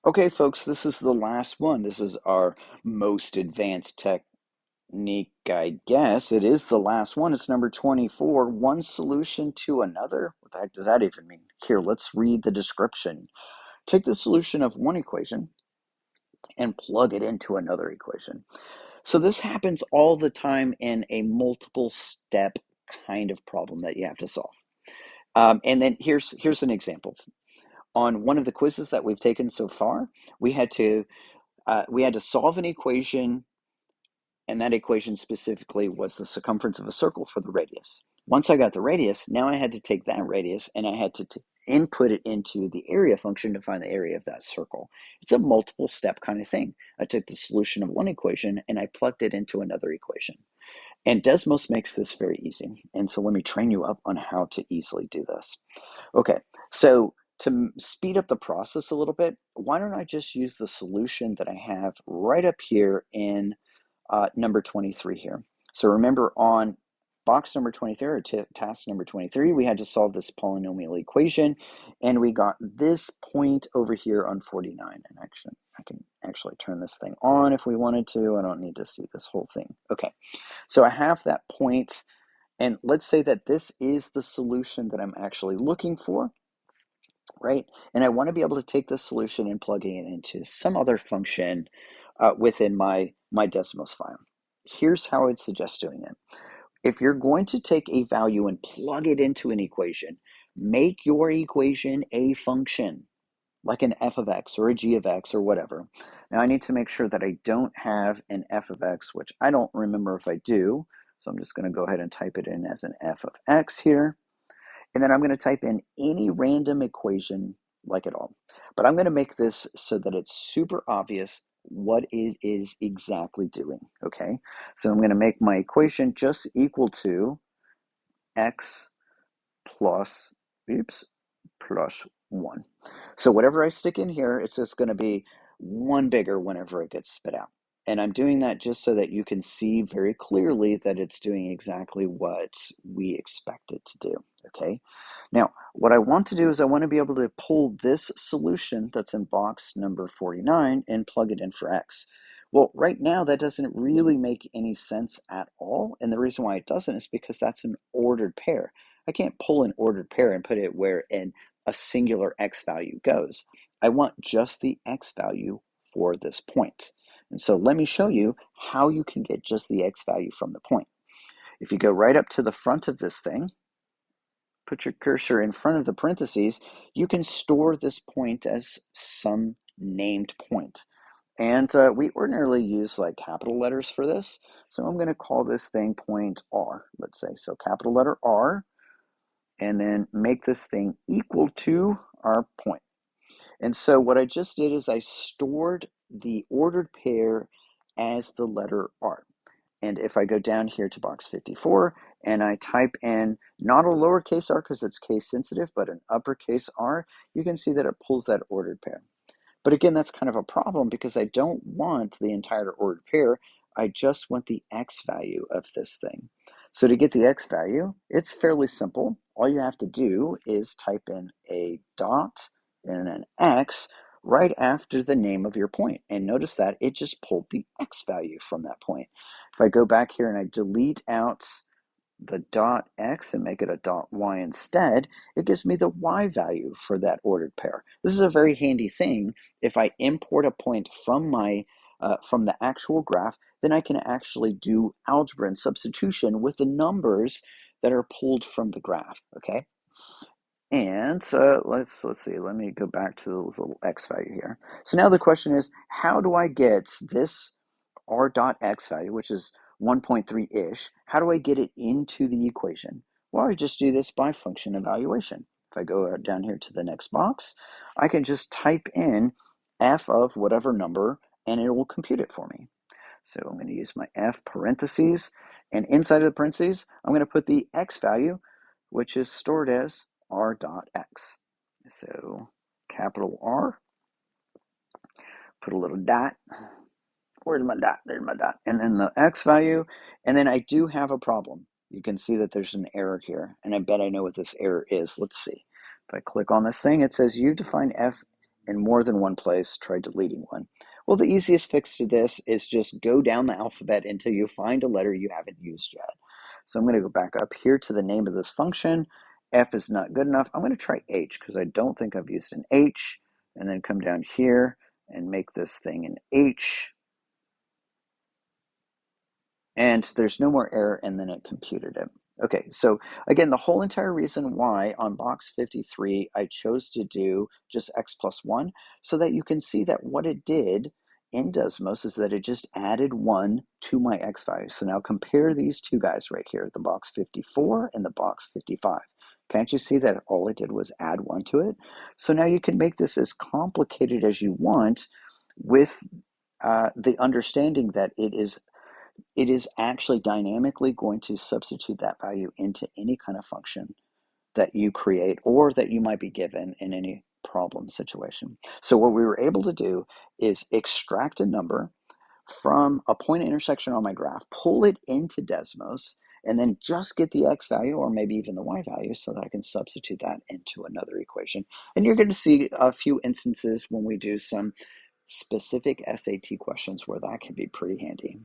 Okay, folks, this is the last one. This is our most advanced technique, I guess. It is the last one. It's number 24. One solution to another. What the heck does that even mean? Here, let's read the description. Take the solution of one equation and plug it into another equation. So this happens all the time in a multiple step kind of problem that you have to solve. And then here's an example. On one of the quizzes that we've taken so far, we had to solve an equation, and that equation specifically was the circumference of a circle for the radius. Once I got the radius, now I had to take that radius and I had to input it into the area function to find the area of that circle. It's a multiple step kind of thing. I took the solution of one equation and I plugged it into another equation. And Desmos makes this very easy. And so let me train you up on how to easily do this. Okay, so to speed up the process a little bit, why don't I just use the solution that I have right up here in number 23 here. So remember on box number 23, or task number 23, we had to solve this polynomial equation, and we got this point over here on 49. And actually, I can actually turn this thing on if we wanted to. I don't need to see this whole thing. Okay, so I have that point, and let's say that this is the solution that I'm actually looking for, right? And I want to be able to take this solution and plugging it into some other function within my Desmos file. Here's how I'd suggest doing it. If you're going to take a value and plug it into an equation, make your equation a function, like an f of x or a g of x or whatever. Now I need to make sure that I don't have an f of x, which I don't remember if I do. So I'm just going to go ahead and type it in as an f of x here. And then I'm going to type in any random equation like it all. But I'm going to make this so that it's super obvious what it is exactly doing, okay? So I'm going to make my equation just equal to x plus, plus 1. So whatever I stick in here, it's just going to be 1 bigger whenever it gets spit out. And I'm doing that just so that you can see very clearly that it's doing exactly what we expect it to do, okay? Now, what I want to do is I want to be able to pull this solution that's in box number 49 and plug it in for x. Well, right now that doesn't really make any sense at all. And the reason why it doesn't is because that's an ordered pair. I can't pull an ordered pair and put it where a singular x value goes. I want just the x value for this point. And so let me show you how you can get just the x value from the point. If you go right up to the front of this thing, put your cursor in front of the parentheses, you can store this point as some named point. And we ordinarily use like capital letters for this. So I'm going to call this thing point R, let's say. So capital letter R, and then make this thing equal to our point. And so what I just did is I stored the ordered pair as the letter R. And if I go down here to box 54 and I type in not a lowercase r because it's case sensitive, but an uppercase R, you can see that it pulls that ordered pair. But again, that's kind of a problem because I don't want the entire ordered pair. I just want the x value of this thing. So to get the x value, it's fairly simple. All you have to do is type in a dot and an x right after the name of your point. And notice that it just pulled the x value from that point. If I go back here and I delete out the dot x and make it a dot y instead, it gives me the y value for that ordered pair. This is a very handy thing. If I import a point from from the actual graph, then I can actually do algebra and substitution with the numbers that are pulled from the graph. Okay. And let's see. Let me go back to this little x value here. So now the question is, how do I get this r dot x value, which is 1.3-ish, how do I get it into the equation? Well, I just do this by function evaluation. If I go down here to the next box, I can just type in f of whatever number, and it will compute it for me. So I'm going to use my f parentheses, and inside of the parentheses, I'm going to put the x value, which is stored as r dot x. So capital R, put a little dot. Where's my dot? There's my dot. And then the x value. And then I do have a problem. You can see that there's an error here. And I bet I know what this error is. Let's see. If I click on this thing, it says you define f in more than one place, try deleting one. Well, the easiest fix to this is just go down the alphabet until you find a letter you haven't used yet. So I'm going to go back up here to the name of this function. F is not good enough. I'm going to try H because I don't think I've used an H, and then come down here and make this thing an H. And there's no more error, and then it computed it. Okay, so again, the whole entire reason why on box 53 I chose to do just x plus 1, so that you can see that what it did in Desmos is that it just added 1 to my x value. So now compare these two guys right here, the box 54 and the box 55. Can't you see that all it did was add 1 to it? So now you can make this as complicated as you want with the understanding that it is actually dynamically going to substitute that value into any kind of function that you create or that you might be given in any problem situation. So what we were able to do is extract a number from a point intersection on my graph, pull it into Desmos, and then just get the x value or maybe even the y value so that I can substitute that into another equation. And you're going to see a few instances when we do some specific SAT questions where that can be pretty handy.